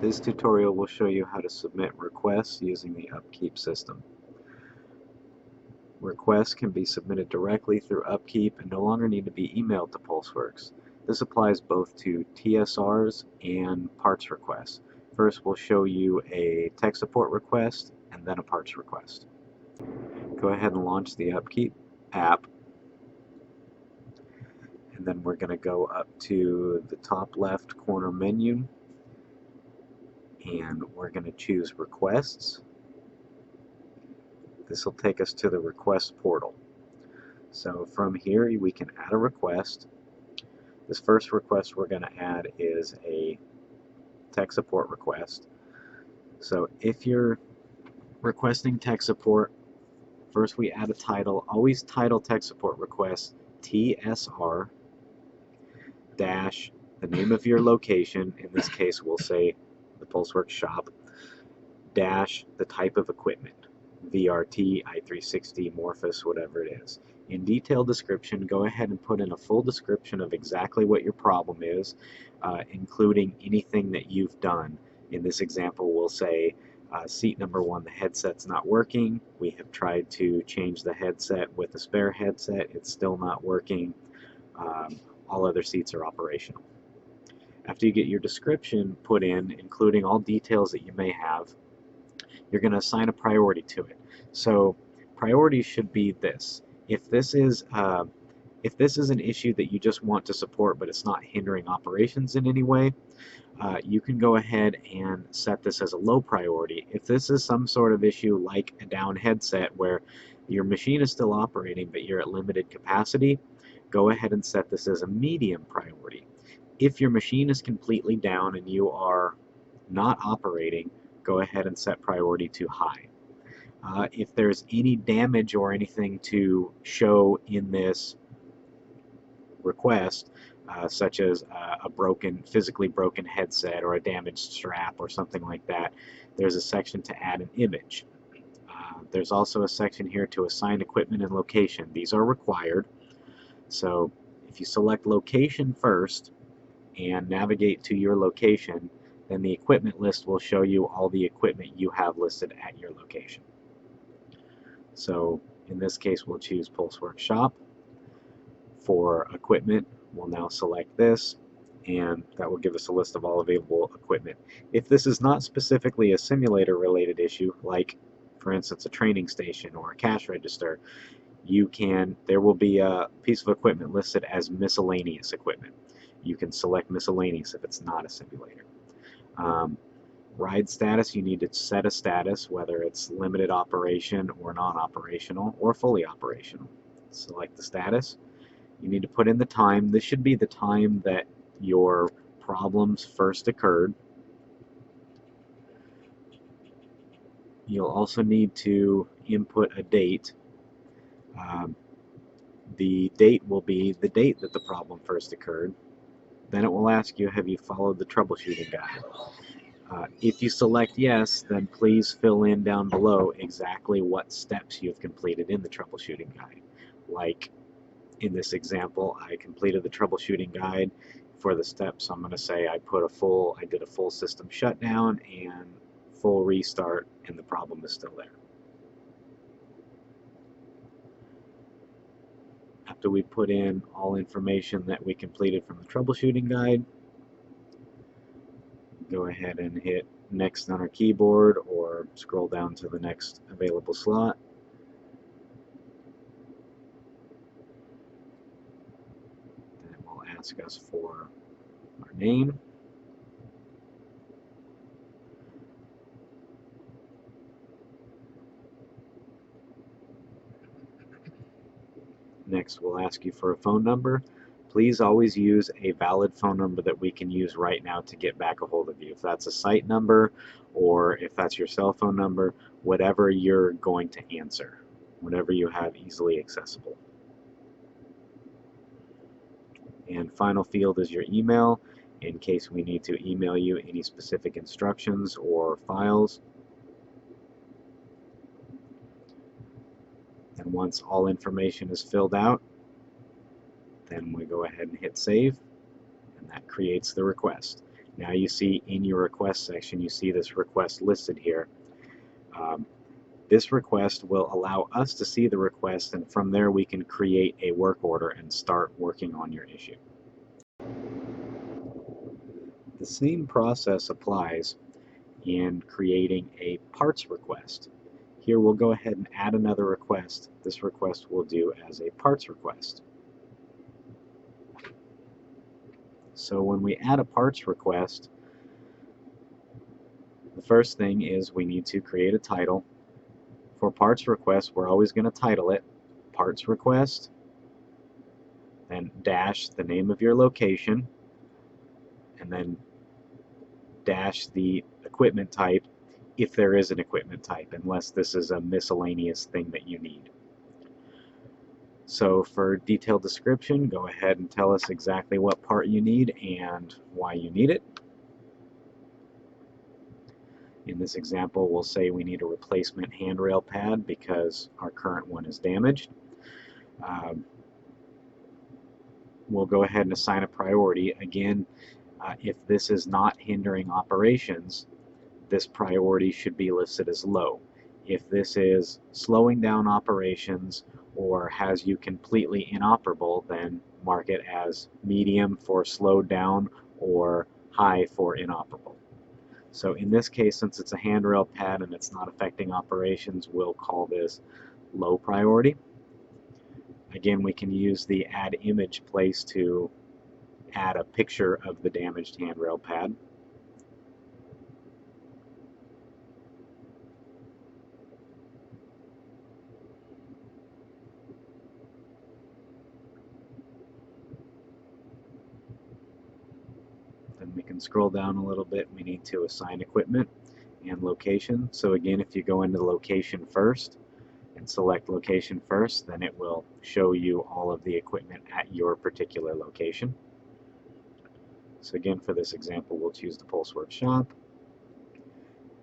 This tutorial will show you how to submit requests using the UpKeep system. Requests can be submitted directly through UpKeep and no longer need to be emailed to PulseWorks. This applies both to TSRs and parts requests. First, we'll show you a tech support request and then a parts request. Go ahead and launch the UpKeep app, and then we're going to go up to the top left corner menu, and we're going to choose Requests. This will take us to the request portal. So from here we can add a request. This first request we're going to add is a tech support request. So if you're requesting tech support, first we add a title. Always title tech support request TSR dash the name of your location. In this case we'll say the PulseWorks shop dash the type of equipment. VRT, i360, Morphus, whatever it is. In detailed description, go ahead and put in a full description of exactly what your problem is, including anything that you've done. In this example, we'll say seat number 1, the headset's not working. We have tried to change the headset with a spare headset. It's still not working. All other seats are operational. After you get your description put in, including all details that you may have, you're going to assign a priority to it. So priority should be this. If this is an issue that you just want to support but it's not hindering operations in any way, you can go ahead and set this as a low priority. If this is some sort of issue like a down headset where your machine is still operating but you're at limited capacity, go ahead and set this as a medium priority. If your machine is completely down and you are not operating, go ahead and set priority to high. If there's any damage or anything to show in this request, such as a physically broken headset or a damaged strap or something like that, there's a section to add an image. There's also a section here to assign equipment and location. These are required. So if you select location first and navigate to your location, then the equipment list will show you all the equipment you have listed at your location. So in this case we'll choose PulseWorks Shop. For equipment, we'll now select this, and that will give us a list of all available equipment. If this is not specifically a simulator related issue, like for instance a training station or a cash register, there will be a piece of equipment listed as miscellaneous equipment. You can select miscellaneous if it's not a simulator. Ride status, you need to set a status, whether it's limited operation or non-operational or fully operational. Select the status. You need to put in the time. This should be the time that your problems first occurred. You'll also need to input a date. The date will be the date that the problem first occurred. Then it will ask you, have you followed the troubleshooting guide? If you select yes, then please fill in down below exactly what steps you've completed in the troubleshooting guide. Like in this example, I completed the troubleshooting guide for the steps. I'm going to say I did a full system shutdown and full restart, and the problem is still there. After we put in all information that we completed from the troubleshooting guide, go ahead and hit next on our keyboard or scroll down to the next available slot. Then it will ask us for our name. Next we'll ask you for a phone number. Please always use a valid phone number that we can use right now to get back a hold of you. If that's a site number or if that's your cell phone number, whatever you're going to answer, whatever you have easily accessible. And final field is your email, in case we need to email you any specific instructions or files. And once all information is filled out, then we go ahead and hit save, and that creates the request. Now you see in your request section, you see this request listed here. This request will allow us to see the request, and from there we can create a work order and start working on your issue. The same process applies in creating a parts request. Here we'll go ahead and add another request. This request we'll do as a parts request. So when we add a parts request, the first thing is we need to create a title. For parts request, we're always going to title it parts request, then dash the name of your location, and then dash the equipment type, if there is an equipment type, unless this is a miscellaneous thing that you need. So for detailed description, go ahead and tell us exactly what part you need and why you need it. In this example, we'll say we need a replacement handrail pad because our current one is damaged. We'll go ahead and assign a priority. Again, if this is not hindering operations, this priority should be listed as low. If this is slowing down operations or has you completely inoperable, then mark it as medium for slowed down or high for inoperable. So in this case, since it's a handrail pad and it's not affecting operations, we'll call this low priority. Again, we can use the add image place to add a picture of the damaged handrail pad. Then we can scroll down a little bit. We need to assign equipment and location. So again, if you go into the location first and select location first, then it will show you all of the equipment at your particular location. So again, for this example, we'll choose the PulseWorks shop,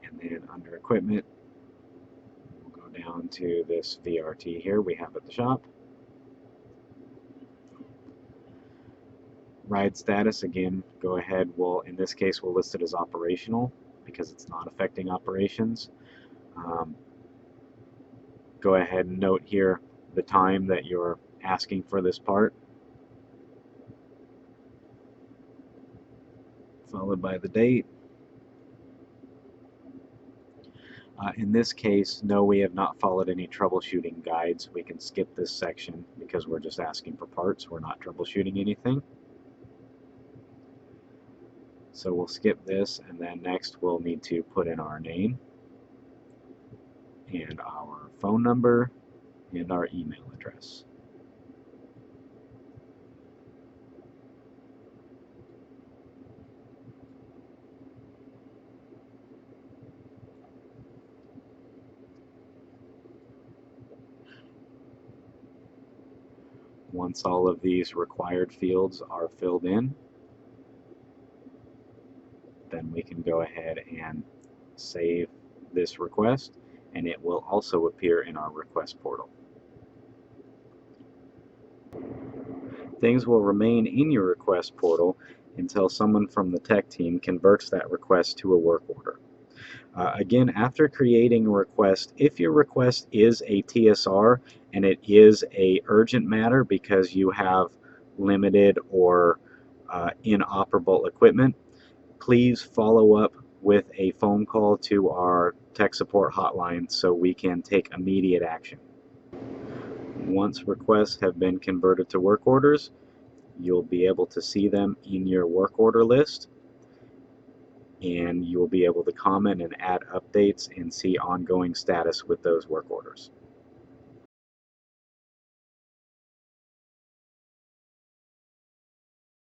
and then under equipment, we'll go down to this VRT here we have at the shop. Ride status, again, go ahead, in this case, we'll list it as operational because it's not affecting operations. Go ahead and note here the time that you're asking for this part, followed by the date. In this case, no, we have not followed any troubleshooting guides. We can skip this section because we're just asking for parts. We're not troubleshooting anything. So we'll skip this, and then next we'll need to put in our name and our phone number and our email address. Once all of these required fields are filled in, then we can go ahead and save this request, and it will also appear in our request portal. Things will remain in your request portal until someone from the tech team converts that request to a work order. Again, after creating a request, if your request is a TSR and it is a urgent matter because you have limited or inoperable equipment, please follow up with a phone call to our tech support hotline so we can take immediate action. Once requests have been converted to work orders, you'll be able to see them in your work order list, and you'll be able to comment and add updates and see ongoing status with those work orders.